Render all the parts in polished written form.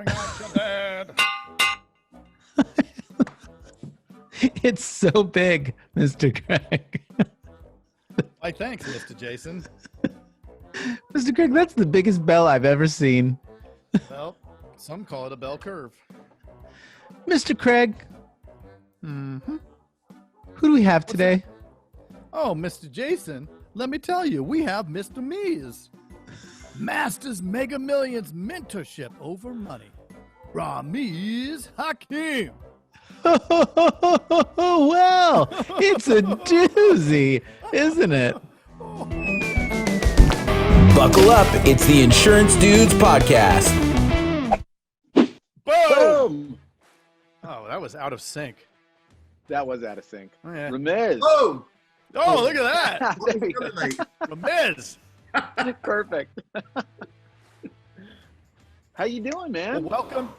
Bring out your bed. It's so big, Mr. Craig. Why, thanks, Mr. Jason. Mr. Craig, that's the biggest bell I've ever seen. Well, some call it a bell curve. Mr. Craig, Mm-hmm. who do we have today? Oh, Mr. Jason, let me tell you, we have Mr. Miz Masters Mega Millions Mentorship over money. Ramiz Hakim. Well, it's a doozy, isn't it? Buckle up. It's the Insurance Dudes Podcast. Boom! Oh, that was out of sync. That was out of sync. Oh, yeah. Ramiz. Oh, look at that. There we go. Ramiz. Perfect. How you doing, man? Well, welcome.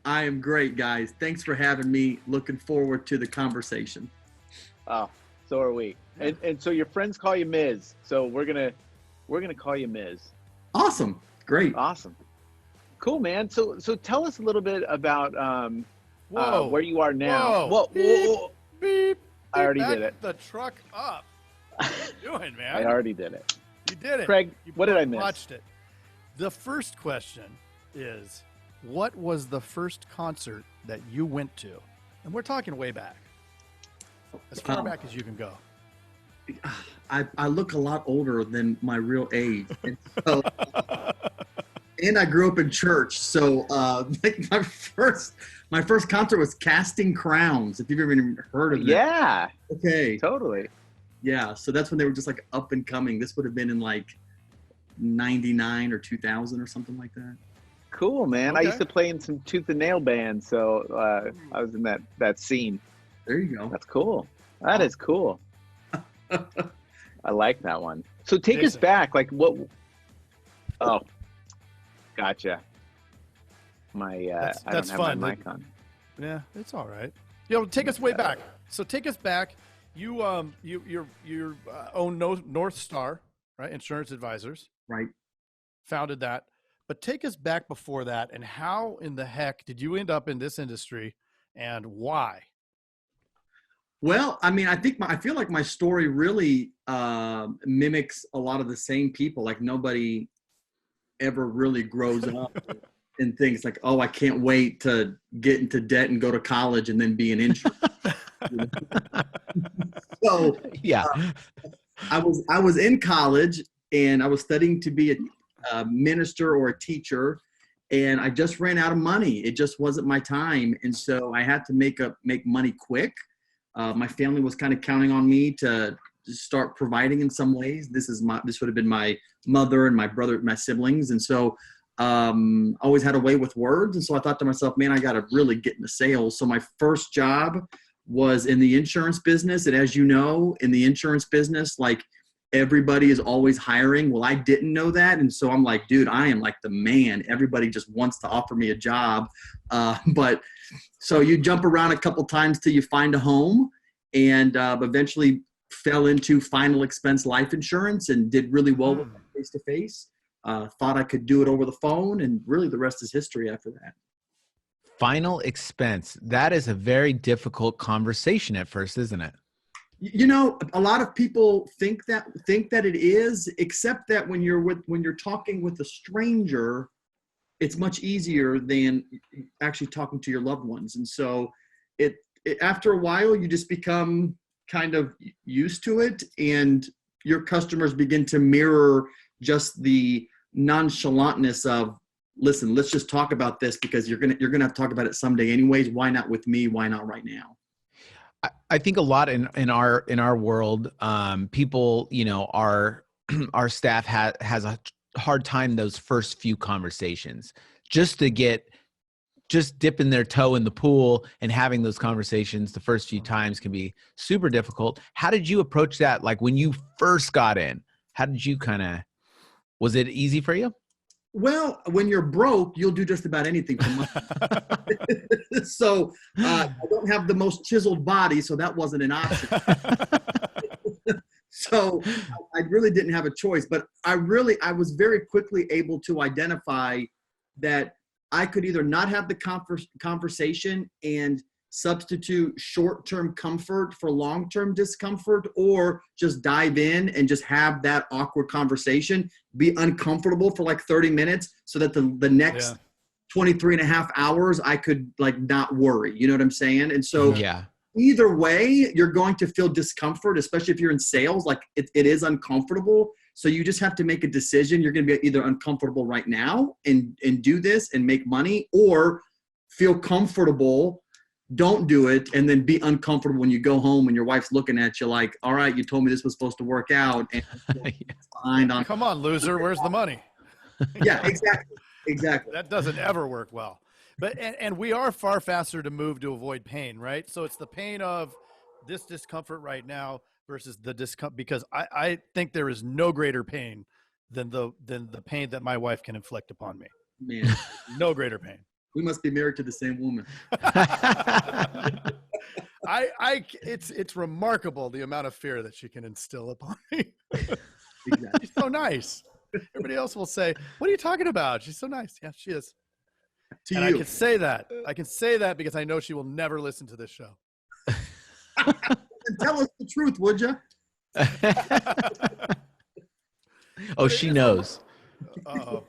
I am great, guys. Thanks for having me. Looking forward to the conversation. Oh, so are we. And so your friends call you Miz. So we're gonna call you Miz. Awesome. Great. Awesome. Cool, man. So tell us a little bit about where you are now. Whoa. Whoa. Beep. I already Back did it. the truck up. What are you doing, man? I already did it. You did it. Craig, You what did I miss? Watched it. The first question is, what was the first concert that you went to? And we're talking way back. As far back as you can go. I look a lot older than my real age. And, so, and I grew up in church. So like my first concert was Casting Crowns, if you've ever even heard of it. Yeah. Okay. Totally. Yeah. So that's when they were just like up and coming. This would have been in like 99 or 2000 or something like that. Cool, man. I Okay. used to play in some tooth and nail bands, so I was in that scene. There you go. That's cool. That is cool. I like that one. So take us Jason. back, like what? Oh, gotcha. My I That's don't have fun. my mic on. Yeah, it's all right. Take us way back. So take us back. You own North Star, right? Insurance Advisors. Right. Founded that. But take us back before that, and how in the heck did you end up in this industry, and why? Well, I mean, I feel like my story really mimics a lot of the same people. Like nobody ever really grows up and thinks like, oh, I can't wait to get into debt and go to college and then be an insurance. So Yeah. I was in college and I was studying to be a minister or a teacher, and I just ran out of money. It just wasn't my time, and so I had to make money quick. My family was kind of counting on me to start providing in some ways. This would have been my mother and my brother, my siblings. And so always had a way with words. And so I thought to myself, man, I got to really get into sales. So my first job was in the insurance business. And as you know, in the insurance business, like everybody is always hiring. Well, I didn't know that. And so I'm like, dude, I am like the man. Everybody just wants to offer me a job. But so you jump around a couple times till you find a home, and eventually fell into final expense life insurance and did really well with that face-to-face. Thought I could do it over the phone, and really the rest is history after that. Final expense. That is a very difficult conversation at first, isn't it? You know, a lot of people think that it is, except that when you're talking with a stranger, it's much easier than actually talking to your loved ones. And so it after a while, you just become kind of used to it, and your customers begin to mirror just the nonchalantness of, listen, let's just talk about this because you're gonna have to talk about it someday anyways. Why not with me? Why not right now? I think a lot in our world, people, our staff has a hard time those first few conversations, just dipping their toe in the pool and having those conversations the first few times can be super difficult. How did you approach that? Like when you first got in, how did you was it easy for you? Well, when you're broke, you'll do just about anything for money. So I don't have the most chiseled body, so that wasn't an option. So I really didn't have a choice, but I was very quickly able to identify that I could either not have the conversation and substitute short-term comfort for long-term discomfort, or just dive in and just have that awkward conversation, be uncomfortable for like 30 minutes so that the next 23 and a half hours I could like not worry. You know what I'm saying? And so either way, you're going to feel discomfort, especially if you're in sales. Like it is uncomfortable. So you just have to make a decision. You're going to be either uncomfortable right now and do this and make money, or feel comfortable, don't do it, and then be uncomfortable when you go home and your wife's looking at you like, all right, you told me this was supposed to work out. And behind on. Come on, loser. Where's the money? Yeah, exactly. That doesn't ever work well. But and we are far faster to move to avoid pain, right? So it's the pain of this discomfort right now versus the discomfort, because I think there is no greater pain than the pain that my wife can inflict upon me. Man, no greater pain. We must be married to the same woman. It's remarkable the amount of fear that she can instill upon me. Exactly. She's so nice. Everybody else will say, "What are you talking about?" She's so nice. Yeah, she is. To and you. I can say that. I can say that because I know she will never listen to this show. And tell us the truth, would you? Oh, she knows. Uh-oh.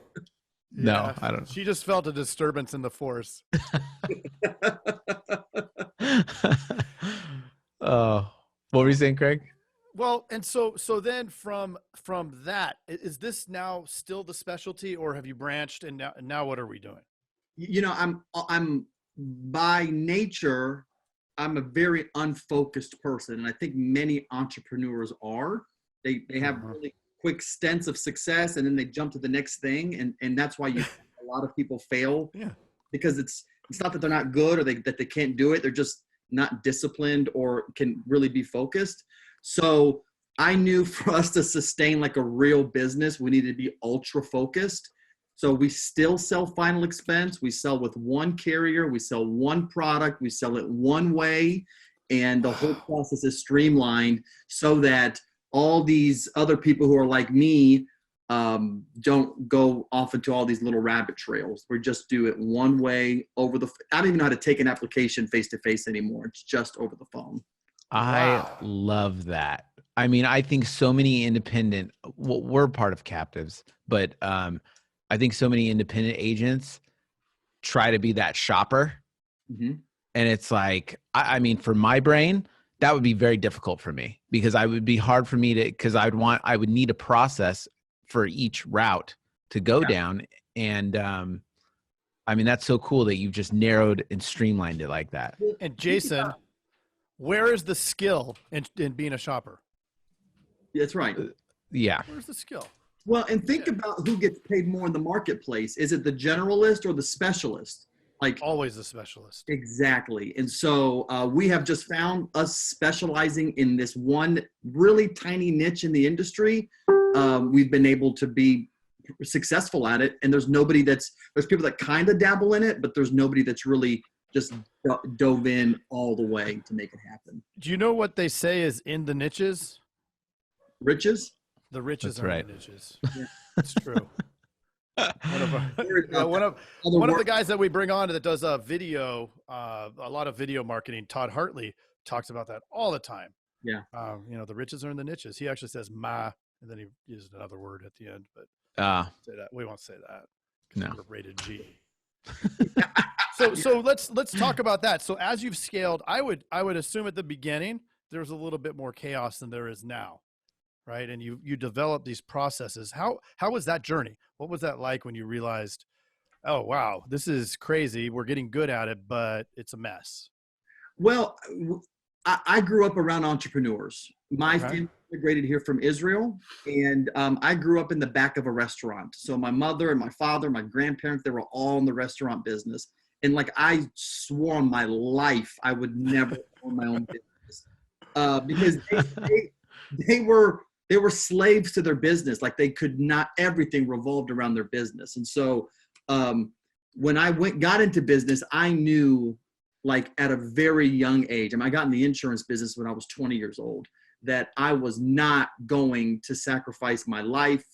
No, Yeah, I don't. She just felt a disturbance in the force. Oh, what were you saying, Craig? Well, and so then from that, is this now still the specialty, or have you branched, and now what are we doing? You know, I'm by nature, I'm a very unfocused person, and I think many entrepreneurs are. They have really quick stints of success, and then they jump to the next thing, and that's why a lot of people fail. Yeah. Because it's not that they're not good or that they can't do it. They're just not disciplined or can really be focused. So I knew for us to sustain like a real business, we needed to be ultra focused. So we still sell final expense. We sell with one carrier. We sell one product. We sell it one way. And the whole process is streamlined so that all these other people who are like me don't go off into all these little rabbit trails. We just do it one way over the – I don't even know how to take an application face-to-face anymore. It's just over the phone. I love that. I mean, I think so many independent – well, we're part of captives, but I think so many independent agents try to be that shopper. Mm-hmm. And it's like, I mean, for my brain, that would be very difficult for me because I would be hard for me to – because I would need a process for each route to go down. And I mean, that's so cool that you've just narrowed and streamlined it like that. And Jason, where is the skill in being a shopper? That's right. Yeah. Where's the skill? Well, and think about who gets paid more in the marketplace. Is it the generalist or the specialist? Like always the specialist. Exactly. And so we have just found us specializing in this one really tiny niche in the industry. We've been able to be successful at it. And there's people that kind of dabble in it, but there's nobody that's really just dove in all the way to make it happen. Do you know what they say is in the niches? Riches? The riches That's are right. in the niches. Yeah. It's true. One of the guys that we bring on that does a lot of video marketing, Todd Hartley, talks about that all the time. Yeah. The riches are in the niches. He actually says "ma," and then he used another word at the end, but say that. We won't say that. No. We're rated G. So let's talk about that. So as you've scaled, I would assume at the beginning there was a little bit more chaos than there is now. Right. And you develop these processes. How was that journey? What was that like when you realized, oh, wow, this is crazy. We're getting good at it, but it's a mess. Well, I grew up around entrepreneurs. My family immigrated here from Israel, and I grew up in the back of a restaurant. So my mother and my father, my grandparents, they were all in the restaurant business. And like I swore on my life, I would never own my own business because they were slaves to their business. Like they could not, everything revolved around their business. And so when I got into business, I knew like at a very young age, I got in the insurance business when I was 20 years old, that I was not going to sacrifice my life,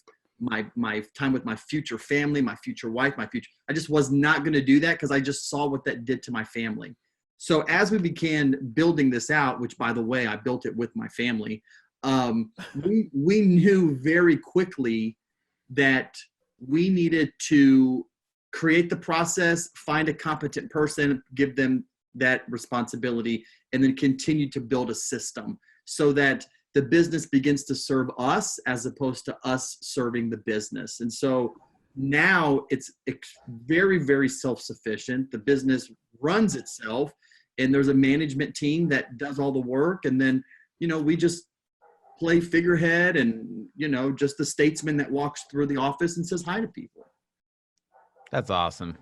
my time with my future family, my future wife, I just was not going to do that because I just saw what that did to my family. So as we began building this out, which by the way, I built it with my family, we knew very quickly that we needed to create the process, find a competent person, give them that responsibility, and then continue to build a system so that the business begins to serve us as opposed to us serving the business. And so now it's very, very self-sufficient. The business runs itself, and there's a management team that does all the work. And then, we just play figurehead and, just the statesman that walks through the office and says hi to people. That's awesome.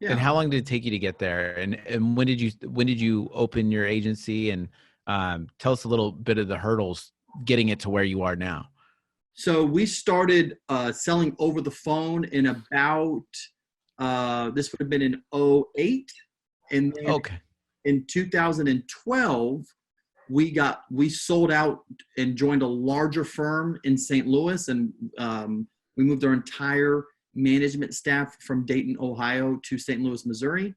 Yeah. And how long did it take you to get there? And when did you open your agency? And tell us a little bit of the hurdles getting it to where you are now. So we started selling over the phone in about, this would have been in 2008. And then in 2012, we sold out and joined a larger firm in St. Louis. And we moved our entire management staff from Dayton, Ohio to St. Louis, Missouri.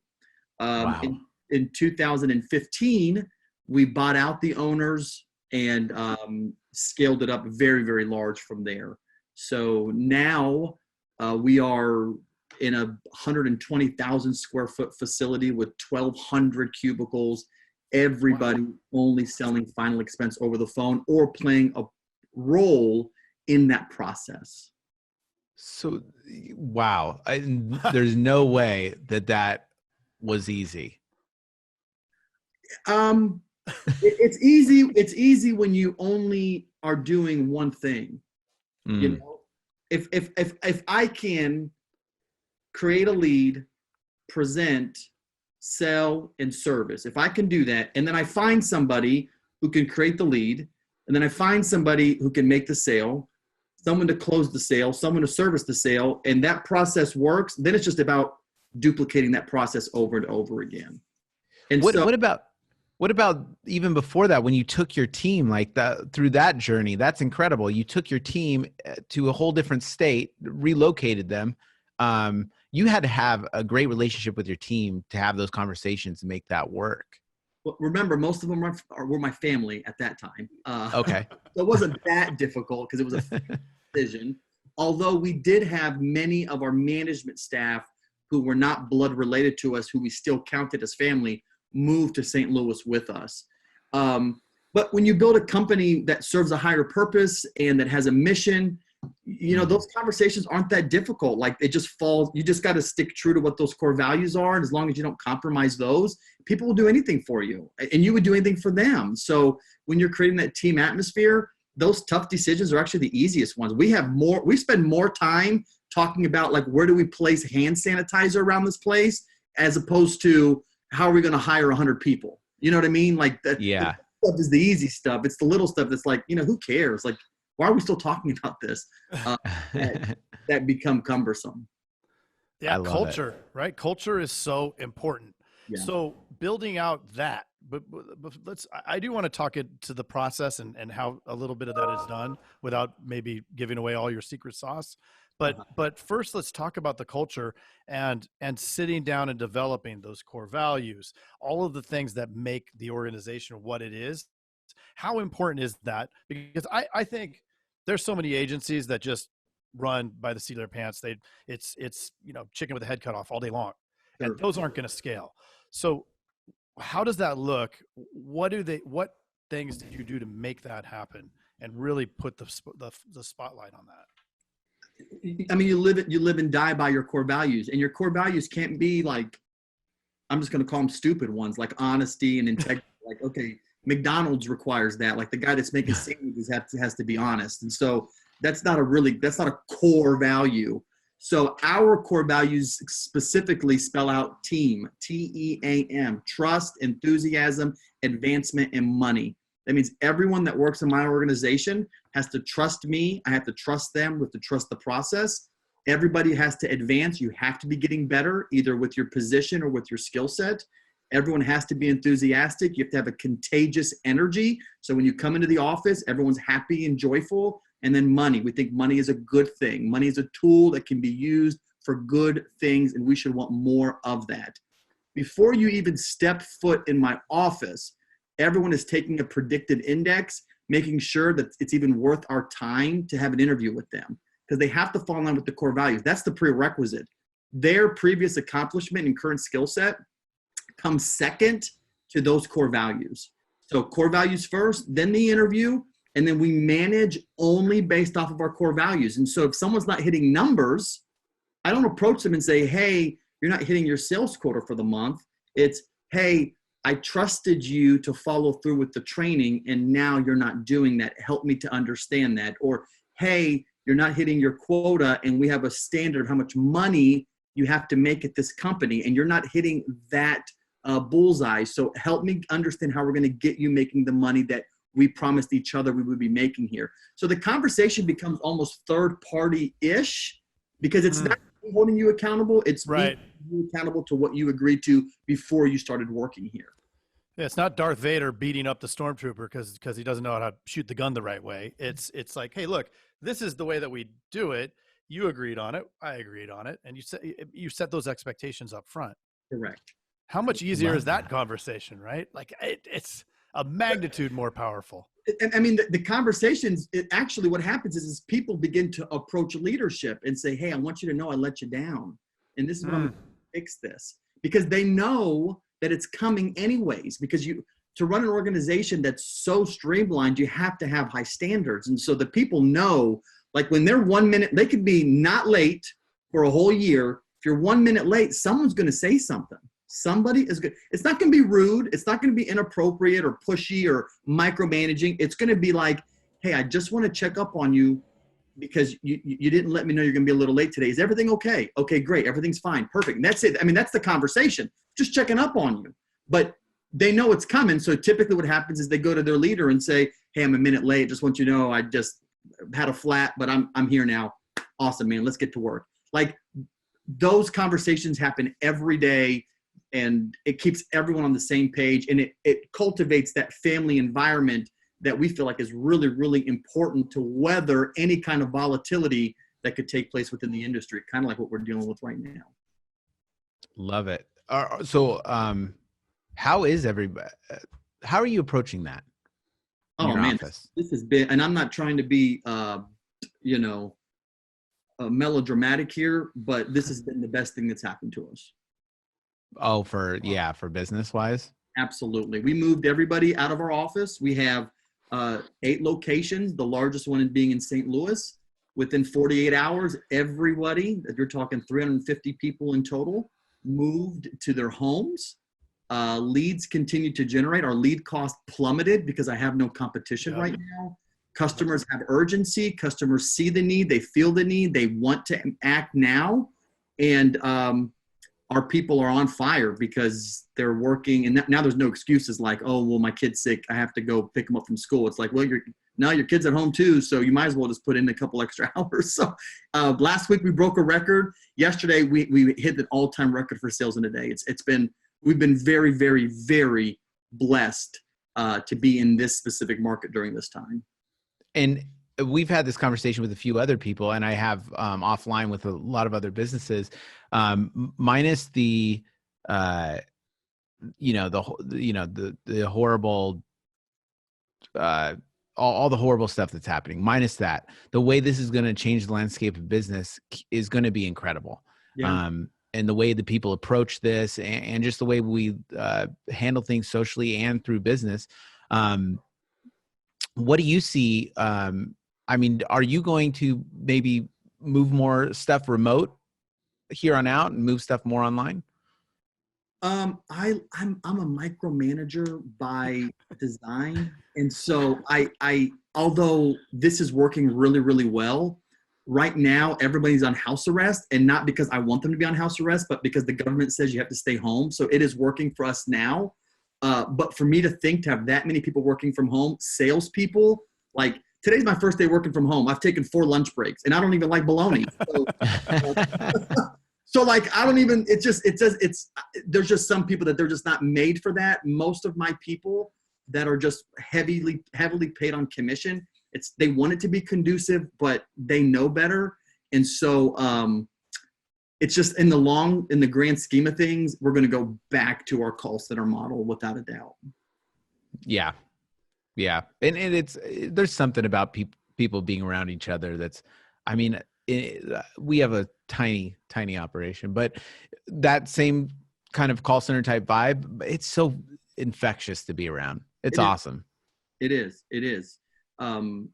Wow. In 2015, we bought out the owners and scaled it up very, very large from there. So now we are in a 120,000 square foot facility with 1,200 cubicles, everybody only selling final expense over the phone or playing a role in that process. So, wow. There's no way that was easy. It's easy. It's easy when you only are doing one thing. If I can create a lead, present, sell, and service, if I can do that, and then I find somebody who can create the lead, and then I find somebody who can make the sale, someone to close the sale, someone to service the sale, and that process works, then it's just about duplicating that process over and over again. And what about even before that, when you took your team like that through that journey? That's incredible. You took your team to a whole different state, relocated them. You had to have a great relationship with your team to have those conversations and make that work. Well, remember, most of them were my family at that time. Okay. So it wasn't that difficult because it was a decision. Although we did have many of our management staff who were not blood related to us, who we still counted as family, moved to St. Louis with us. But when you build a company that serves a higher purpose and that has a mission, those conversations aren't that difficult. Like it just falls, you just got to stick true to what those core values are. And as long as you don't compromise those, people will do anything for you and you would do anything for them. So when you're creating that team atmosphere, those tough decisions are actually the easiest ones. We spend more time talking about like, where do we place hand sanitizer around this place as opposed to how are we going to hire 100 people? You know what I mean? Like that stuff is the easy stuff. It's the little stuff that's like, who cares? Like, why are we still talking about this? That become cumbersome. Yeah, culture, right? Culture is so important. Yeah. So building out that, but I do want to talk it to the process and how a little bit of that is done without maybe giving away all your secret sauce. But first, let's talk about the culture and sitting down and developing those core values, all of the things that make the organization what it is. How important is that? Because I think there's so many agencies that just run by the seat of their pants. It's chicken with a head cut off all day long, and those aren't going to scale. So how does that look? What things did you do to make that happen and really put the spotlight on that? I mean, you live and die by your core values, and your core values can't be like, I'm just going to call them stupid ones, like honesty and integrity. Like, okay, McDonald's requires that. Like the guy that's making sandwiches has to be honest. And so that's not a core value. So our core values specifically spell out team, TEAM, trust, enthusiasm, advancement, and money. That means everyone that works in my organization has to trust me. I have to trust them. We have to trust the process. Everybody has to advance. You have to be getting better, either with your position or with your skill set. Everyone has to be enthusiastic. You have to have a contagious energy. So when you come into the office, everyone's happy and joyful. And then money. We think money is a good thing. Money is a tool that can be used for good things, and we should want more of that. Before you even step foot in my office, everyone is taking a predicted index, making sure that it's even worth our time to have an interview with them, because they have to fall in line with the core values. That's the prerequisite. Their previous accomplishment and current skill set comes second to those core values. So core values first, then the interview, and then we manage only based off of our core values. And so if someone's not hitting numbers, I don't approach them and say, hey, you're not hitting your sales quota for the month. It's, hey, I trusted you to follow through with the training, and now you're not doing that. Help me to understand that. Or, hey, you're not hitting your quota, and we have a standard of how much money you have to make at this company, and you're not hitting that bullseye. So help me understand how we're going to get you making the money that we promised each other we would be making here. So the conversation becomes almost third party-ish, because it's not holding you accountable. It's right. You accountable to what you agreed to before you started working here. Yeah, it's not Darth Vader beating up the stormtrooper because he doesn't know how to shoot the gun the right way. It's like, hey, look, this is the way that we do it. You agreed on it. I agreed on it. And you set those expectations up front. Correct. How much easier is that conversation, right? Like it's a magnitude more powerful. And I mean, the conversations, actually what happens is people begin to approach leadership and say, hey, I want you to know I let you down. And this is what I'm going to fix this. Because they know that it's coming anyways. Because to run an organization that's so streamlined, you have to have high standards. And so the people know, like when they're 1 minute, they could be not late for a whole year. If you're 1 minute late, someone's going to say something. Somebody is good. It's not going to be rude. It's not going to be inappropriate or pushy or micromanaging. It's going to be like, hey, I just want to check up on you because you didn't let me know you're going to be a little late today. Is everything okay? Okay, great. Everything's fine. Perfect. And that's it. I mean, that's the conversation. Just checking up on you. But they know it's coming. So typically what happens is they go to their leader and say, hey, I'm a minute late. Just want you to know I just had a flat, but I'm here now. Awesome, man. Let's get to work. Like those conversations happen every day. And it keeps everyone on the same page, and it cultivates that family environment that we feel like is really, really important to weather any kind of volatility that could take place within the industry, kind of like what we're dealing with right now. Love it. So how is everybody, how are you approaching that? Oh man, office? This has been, and I'm not trying to be, melodramatic here, but this has been the best thing that's happened to us. Oh, for business wise? Absolutely. We moved everybody out of our office. We have 8 locations, the largest one being in St. Louis. Within 48 hours, everybody, you're talking 350 people in total, moved to their homes. Leads continue to generate. Our lead cost plummeted because I have no competition right now. Customers have urgency. Customers see the need. They feel the need. They want to act now. And our people are on fire because they're working. And now there's no excuses like, oh, well, my kid's sick. I have to go pick him up from school. It's like, well, your kid's at home too. So you might as well just put in a couple extra hours. So last week we broke a record. Yesterday we hit an all-time record for sales in a day. We've been very, very, very blessed to be in this specific market during this time. And we've had this conversation with a few other people, and I have offline with a lot of other businesses, minus the horrible, all the horrible stuff that's happening. Minus that, the way this is going to change the landscape of business is going to be incredible. Yeah. And the way that people approach this, and just the way we handle things socially and through business. What do you see? I mean, are you going to maybe move more stuff remote here on out and move stuff more online? I'm a micromanager by design. And so I although this is working really, really well, right now everybody's on house arrest, and not because I want them to be on house arrest, but because the government says you have to stay home. So it is working for us now. But for me to have that many people working from home, salespeople, like today's my first day working from home. I've taken 4 lunch breaks, and I don't even like bologna. So like, I don't even, there's just some people that they're just not made for that. Most of my people that are just heavily paid on commission, they want it to be conducive, but they know better. And so it's just in the grand scheme of things, we're going to go back to our call center model without a doubt. Yeah. Yeah. And there's something about people being around each other that's, I mean, we have a tiny operation, but that same kind of call center type vibe, it's so infectious to be around. It's awesome. It is.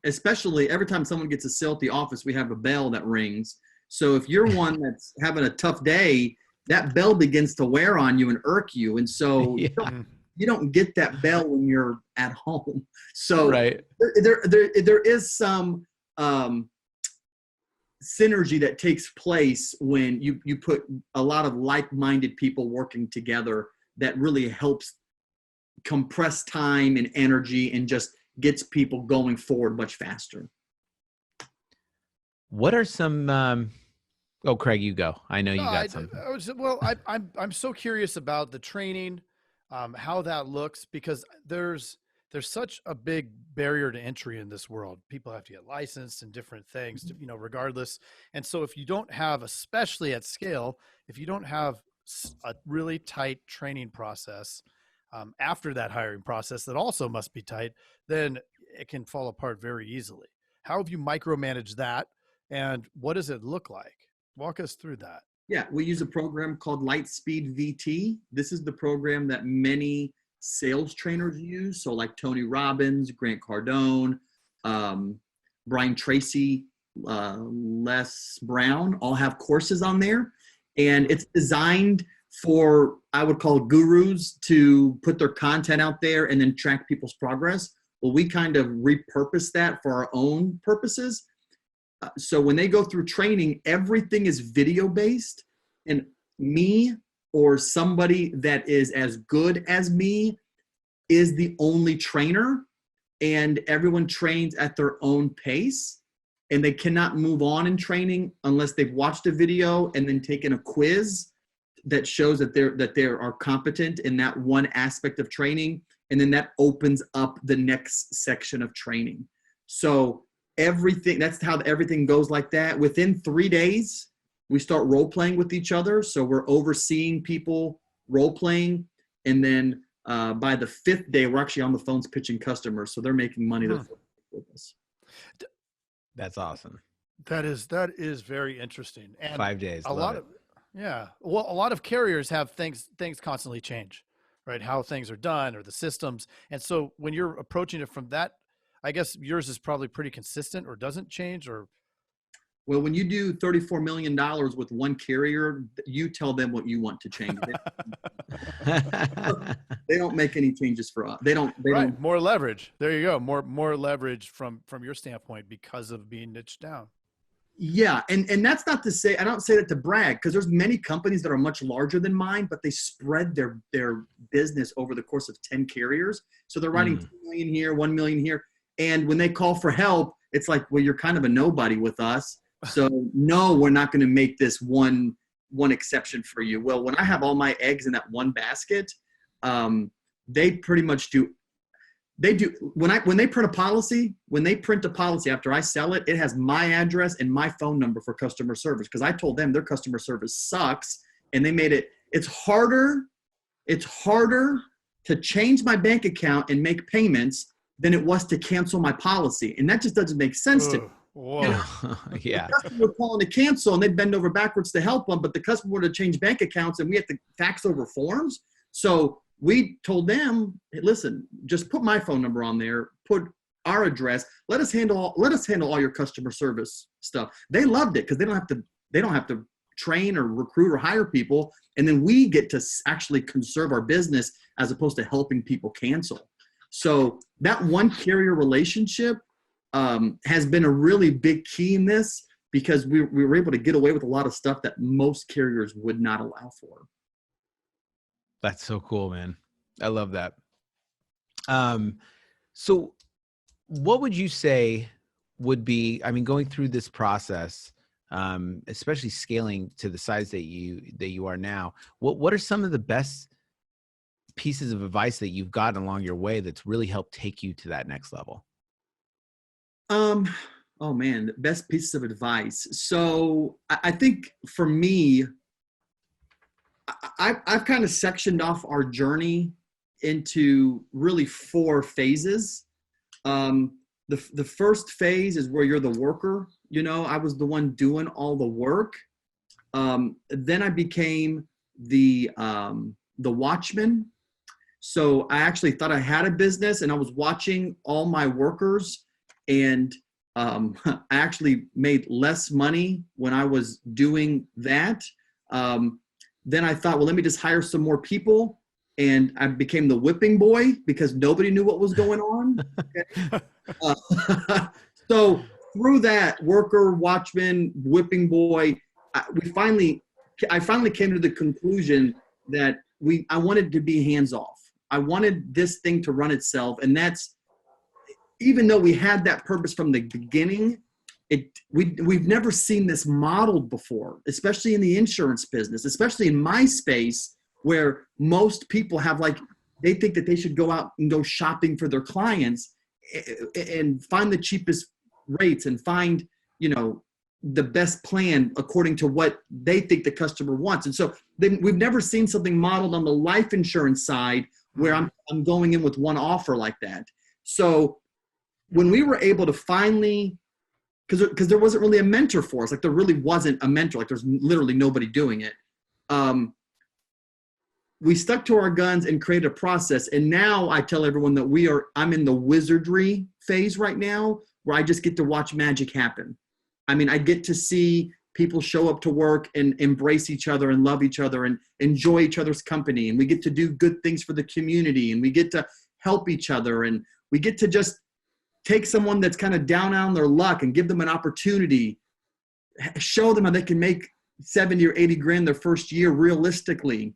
Especially every time someone gets a sale at the office, we have a bell that rings. So if you're one that's having a tough day, that bell begins to wear on you and irk you. And so you don't get that bell when you're at home. So right. there is some synergy that takes place when you put a lot of like-minded people working together that really helps compress time and energy and just gets people going forward much faster. What are some Craig, you go. I know you got something. I'm so curious about the training, how that looks, because there's such a big barrier to entry in this world. People have to get licensed and different things, regardless. And so if you don't have, especially at scale, if you don't have a really tight training process after that hiring process that also must be tight, then it can fall apart very easily. How have you micromanaged that, and what does it look like? Walk us through that. Yeah, we use a program called Lightspeed VT. This is the program that many sales trainers use. So like Tony Robbins, Grant Cardone, Brian Tracy, Les Brown, all have courses on there. And it's designed for, I would call, gurus to put their content out there and then track people's progress. Well, we kind of repurpose that for our own purposes. So when they go through training, everything is video based, and me or somebody that is as good as me is the only trainer, and everyone trains at their own pace, and they cannot move on in training unless they've watched a video and then taken a quiz that shows that they are competent in that one aspect of training. And then that opens up the next section of training. So that's how everything goes like that. Within 3 days, we start role playing with each other. So we're overseeing people role playing. And then by the 5th day, we're actually on the phones pitching customers. So they're making money with us. That's awesome. That is very interesting. And 5 days. A lot of carriers have things constantly change, right? How things are done or the systems. And so when you're approaching it from that, I guess yours is probably pretty consistent or doesn't change, or. Well, when you do $34 million with one carrier, you tell them what you want to change. They don't make any changes for us. They don't. More leverage. There you go. More leverage from your standpoint because of being niched down. Yeah. And that's not to say, I don't say that to brag, because there's many companies that are much larger than mine, but they spread their business over the course of 10 carriers. So they're writing 2 million here, 1 million here. And when they call for help, it's like, well, you're kind of a nobody with us. So no, we're not going to make this one exception for you. Well, when I have all my eggs in that one basket, they pretty much do. They do when they print a policy after I sell it, it has my address and my phone number for customer service, because I told them their customer service sucks, and they made it's harder to change my bank account and make payments than it was to cancel my policy. And that just doesn't make sense to me. Whoa. You know, Yeah. the customer were calling to cancel and they'd bend over backwards to help them, but the customer would have changed bank accounts and we had to fax over forms. So we told them, hey, listen, just put my phone number on there, put our address. Let us handle all your customer service stuff. They loved it because they don't have to train or recruit or hire people. And then we get to actually conserve our business as opposed to helping people cancel. So that one carrier relationship has been a really big key in this, because we were able to get away with a lot of stuff that most carriers would not allow for. That's so cool, man. I love that. So what would you say would be, going through this process, especially scaling to the size that you are now, what are some of the best pieces of advice that you've gotten along your way that's really helped take you to that next level? Oh man, the best pieces of advice. So I think for me, I've kind of sectioned off our journey into really 4 phases. The first phase is where you're the worker. You know, I was the one doing all the work. Then I became the watchman. So I actually thought I had a business, and I was watching all my workers, and I actually made less money when I was doing that. Then I thought, well, let me just hire some more people. And I became the whipping boy because nobody knew what was going on. So through that worker, watchman, whipping boy, I finally came to the conclusion that I wanted to be hands off. I wanted this thing to run itself. And that's, even though we had that purpose from the beginning, we've never seen this modeled before, especially in the insurance business, especially in my space, where most people have they think that they should go out and go shopping for their clients and find the cheapest rates and find, the best plan according to what they think the customer wants. And so we've never seen something modeled on the life insurance side where I'm going in with one offer like that. So when we were able to finally, because there wasn't really a mentor for us, there really wasn't a mentor, there's literally nobody doing it. We stuck to our guns and created a process. And now I tell everyone that I'm in the wizardry phase right now, where I just get to watch magic happen. I mean, I get to see people show up to work and embrace each other and love each other and enjoy each other's company. And we get to do good things for the community, and we get to help each other. And we get to just take someone that's kind of down on their luck and give them an opportunity, show them how they can make 70 or 80 grand their first year realistically.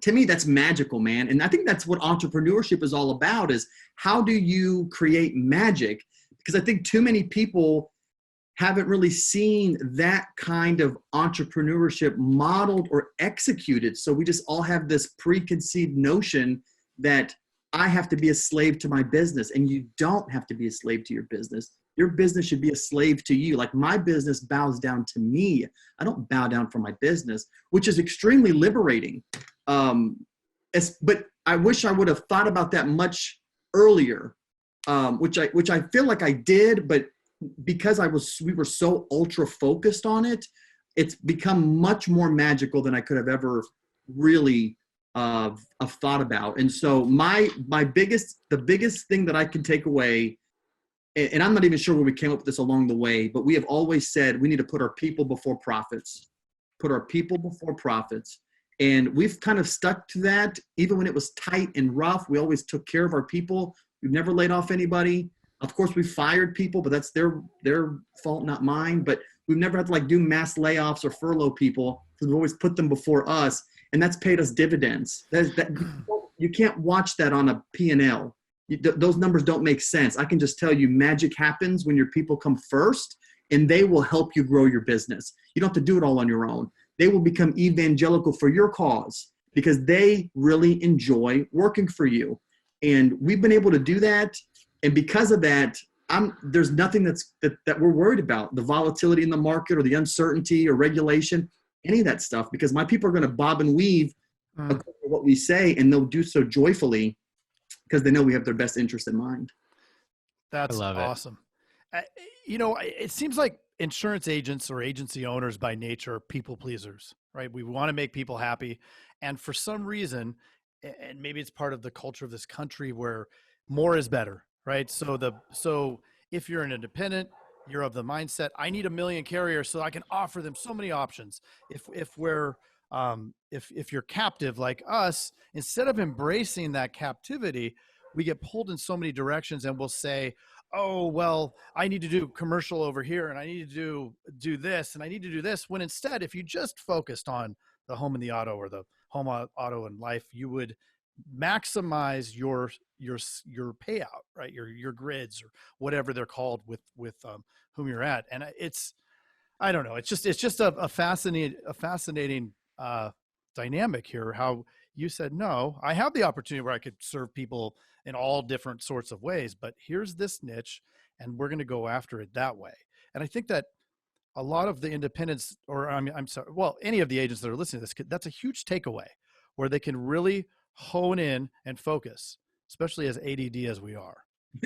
To me, that's magical, man. And I think that's what entrepreneurship is all about, is how do you create magic? Because I think too many people haven't really seen that kind of entrepreneurship modeled or executed. So we just all have this preconceived notion that I have to be a slave to my business, and you don't have to be a slave to your business. Your business should be a slave to you. Like, my business bows down to me. I don't bow down for my business, which is extremely liberating. But I wish I would have thought about that much earlier, which I feel like I did, but because we were so ultra focused on it, it's become much more magical than I could have ever really thought about. And so the biggest thing that I can take away, and I'm not even sure where we came up with this along the way, but we have always said we need to put our people before profits. Put our people before profits. And we've kind of stuck to that. Even when it was tight and rough, we always took care of our people. We've never laid off anybody. Of course, we fired people, but that's their fault, not mine. But we've never had to do mass layoffs or furlough people, because we've always put them before us. And that's paid us dividends. You can't watch that on a P&L. Those numbers don't make sense. I can just tell you, magic happens when your people come first, and they will help you grow your business. You don't have to do it all on your own. They will become evangelical for your cause because they really enjoy working for you. And we've been able to do that. And because of that, there's nothing that we're worried about, the volatility in the market or the uncertainty or regulation, any of that stuff, because my people are going to bob and weave according to what we say, and they'll do so joyfully because they know we have their best interest in mind. That's awesome. It seems like insurance agents or agency owners by nature are people pleasers, right? We want to make people happy. And for some reason, and maybe it's part of the culture of this country, where more is better, right? So if you're an independent, you're of the mindset, I need 1 million carriers so I can offer them so many options. If you're captive like us, instead of embracing that captivity, we get pulled in so many directions, and we'll say, oh, well, I need to do commercial over here, and I need to do this, and I need to do this. When instead, if you just focused on the home and the auto, or the home, auto, and life, you would maximize your payout, right? Your grids, or whatever they're called, with whom you're at. And I don't know. It's just a fascinating dynamic here. How you said, no, I have the opportunity where I could serve people in all different sorts of ways, but here's this niche, and we're going to go after it that way. And I think that a lot of the independents, or I'm sorry, well, any of the agents that are listening to this, that's a huge takeaway where they can really hone in and focus, especially as ADD as we are,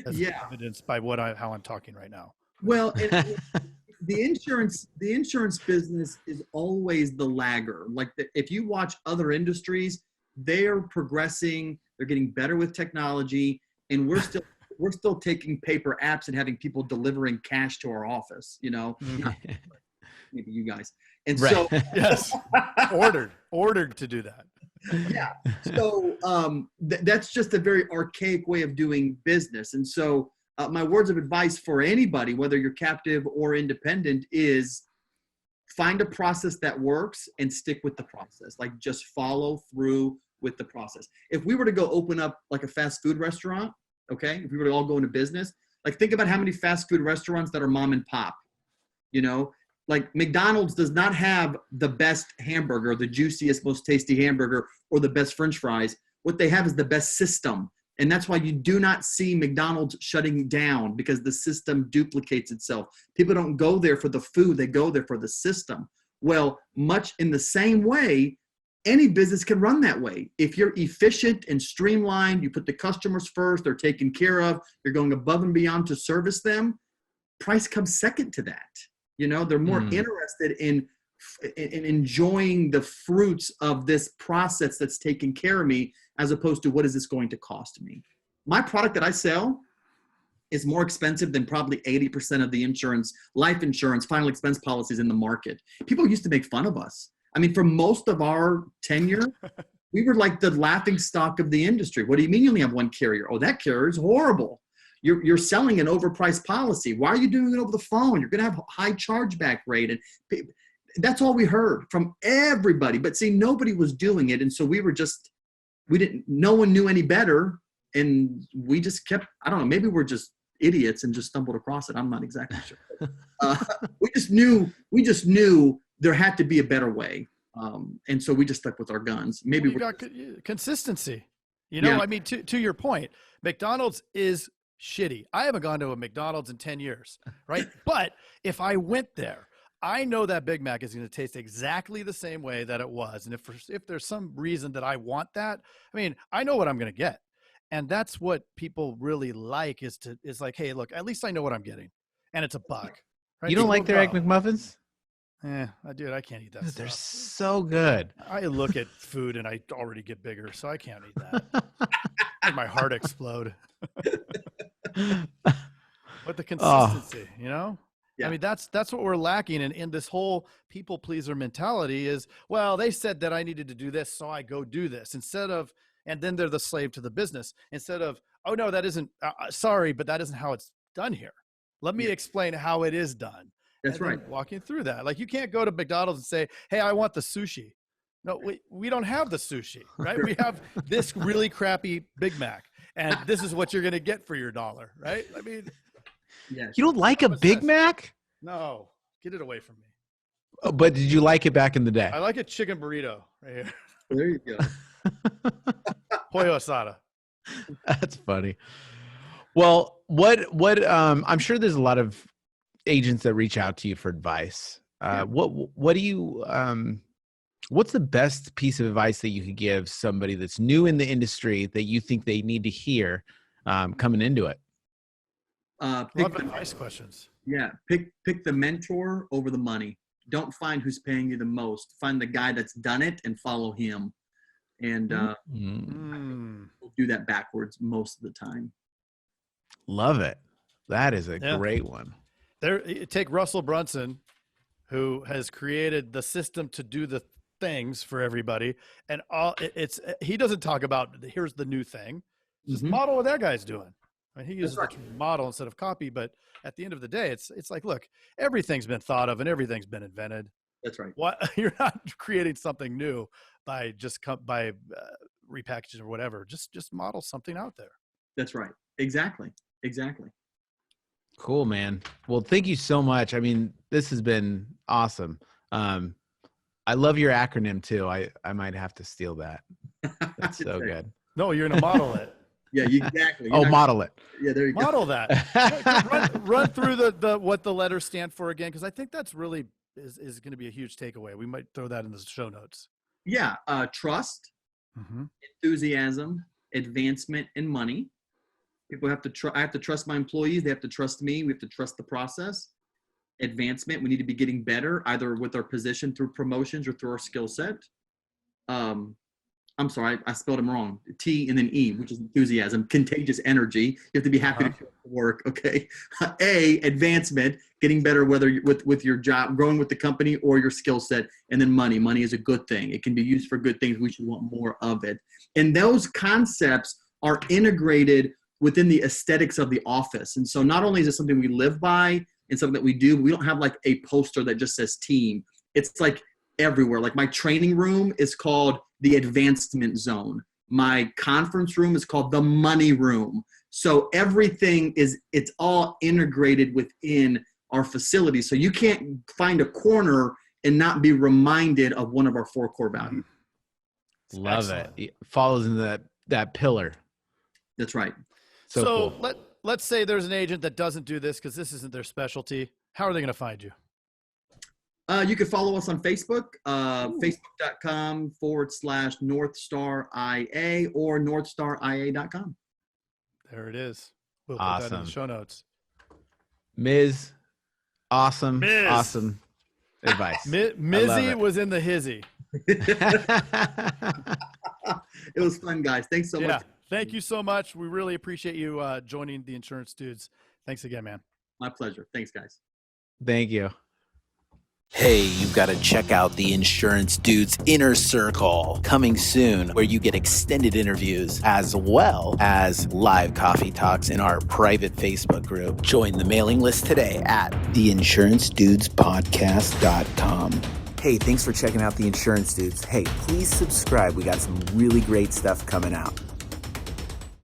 as evidenced by how I'm talking right now. Well, the insurance business is always the lagger. Like if you watch other industries, they're progressing, they're getting better with technology, and we're still taking paper apps and having people delivering cash to our office, maybe you guys. And so yes, ordered to do that. Yeah. So that's just a very archaic way of doing business. And so my words of advice for anybody, whether you're captive or independent, is find a process that works and stick with the process. Like just follow through with the process. If we were to go open up like a fast food restaurant, okay, if we were to all go into business, like think about how many fast food restaurants that are mom and pop, like McDonald's does not have the best hamburger, the juiciest, most tasty hamburger, or the best French fries. What they have is the best system. And that's why you do not see McDonald's shutting down, because the system duplicates itself. People don't go there for the food. They go there for the system. Well, much in the same way, any business can run that way. If you're efficient and streamlined, you put the customers first, they're taken care of, you're going above and beyond to service them, price comes second to that. They're more interested in enjoying the fruits of this process that's taking care of me, as opposed to what is this going to cost me. My product that I sell is more expensive than probably 80% of the life insurance, final expense policies in the market. People used to make fun of us. I mean, for most of our tenure, we were like the laughing stock of the industry. What do you mean you only have one carrier? Oh, that carrier is horrible. You're selling an overpriced policy. Why are you doing it over the phone? You're going to have a high chargeback rate. And that's all we heard from everybody. But see, nobody was doing it. And so no one knew any better. And we just kept, I don't know, maybe we're just idiots and just stumbled across it. I'm not exactly sure. We just knew there had to be a better way. And so we just stuck with our guns. Maybe we got consistency. I mean, to your point, McDonald's is shitty. I haven't gone to a McDonald's in 10 years, right? But if I went there, I know that Big Mac is going to taste exactly the same way that it was. And if there's some reason that I want that, I mean, I know what I'm going to get. And that's what people really like is like, hey, look, at least I know what I'm getting. And it's $1. Right? You don't like their Egg McMuffins? Dude, I can't eat that. They're so good. I look at food and I already get bigger, so I can't eat that. Make my heart explode. But the consistency, Yeah. I mean, that's what we're lacking in this whole people pleaser mentality is, well, they said that I needed to do this, so I go do this and then they're the slave to the business instead of, oh no, that isn't, sorry, but that isn't how it's done here. Let me explain how it is done. That's right. Walking through that. Like you can't go to McDonald's and say, hey, I want the sushi. No, we don't have the sushi, right? We have this really crappy Big Mac, and this is what you're going to get for your $1, right? I mean, yes. You don't like a Big Mac? No, get it away from me. Oh, but did you like it back in the day? I like a chicken burrito right here. There you go. Pollo asada. That's funny. Well, I'm sure there's a lot of agents that reach out to you for advice. What do you, what's the best piece of advice that you could give somebody that's new in the industry that you think they need to hear coming into it? Love advice questions. Yeah. Pick the mentor over the money. Don't find who's paying you the most. Find the guy that's done it and follow him. And we'll do that backwards most of the time. Love it. That is a great one. Take Russell Brunson, who has created the system to do the things for everybody. And he doesn't talk about, here's the new thing. Just model what that guy's doing. I mean, he uses the term model instead of copy, but at the end of the day, it's like, look, everything's been thought of and everything's been invented. That's right. You're not creating something new by repackaging or whatever. Just model something out there. That's right. Exactly. Cool, man. Well, thank you so much. I mean, this has been awesome. I love your acronym too. I might have to steal that. That's so good. No, you're going to model it. Yeah, exactly. Oh, model it. Yeah, there you go. Model that. run through the what the letters stand for again, because I think that's really is going to be a huge takeaway. We might throw that in the show notes. Yeah, trust, enthusiasm, advancement, and money. People have to I have to trust my employees. They have to trust me. We have to trust the process. Advancement, we need to be getting better, either with our position through promotions or through our skill set. I'm sorry, I spelled them wrong. T and then E, which is enthusiasm, contagious energy. You have to be happy to work. Okay. A, advancement, getting better, whether with your job, growing with the company or your skill set. And then money. Money is a good thing. It can be used for good things. We should want more of it. And those concepts are integrated within the aesthetics of the office. And so not only is it something we live by and something that we do, but we don't have like a poster that just says team. It's like everywhere. Like my training room is called the advancement zone. My conference room is called the money room. So everything it's all integrated within our facility. So you can't find a corner and not be reminded of one of our 4 core values. Love Excellent. it. Follows in that pillar. That's right. So cool. let's say there's an agent that doesn't do this because this isn't their specialty. How are they going to find you? You can follow us on Facebook, facebook.com/NorthstarIA or NorthstarIA.com. There it is. We'll Awesome. put that in the show notes. Miz, awesome advice. Mizzy was in the hizzy. It was fun, guys. Thanks so much. Thank you so much. We really appreciate you joining the Insurance Dudes. Thanks again, man. My pleasure. Thanks, guys. Thank you. Hey, you've got to check out the Insurance Dudes Inner Circle coming soon, where you get extended interviews as well as live coffee talks in our private Facebook group. Join the mailing list today at theinsurancedudespodcast.com. Hey, thanks for checking out the Insurance Dudes. Hey, please subscribe. We got some really great stuff coming out.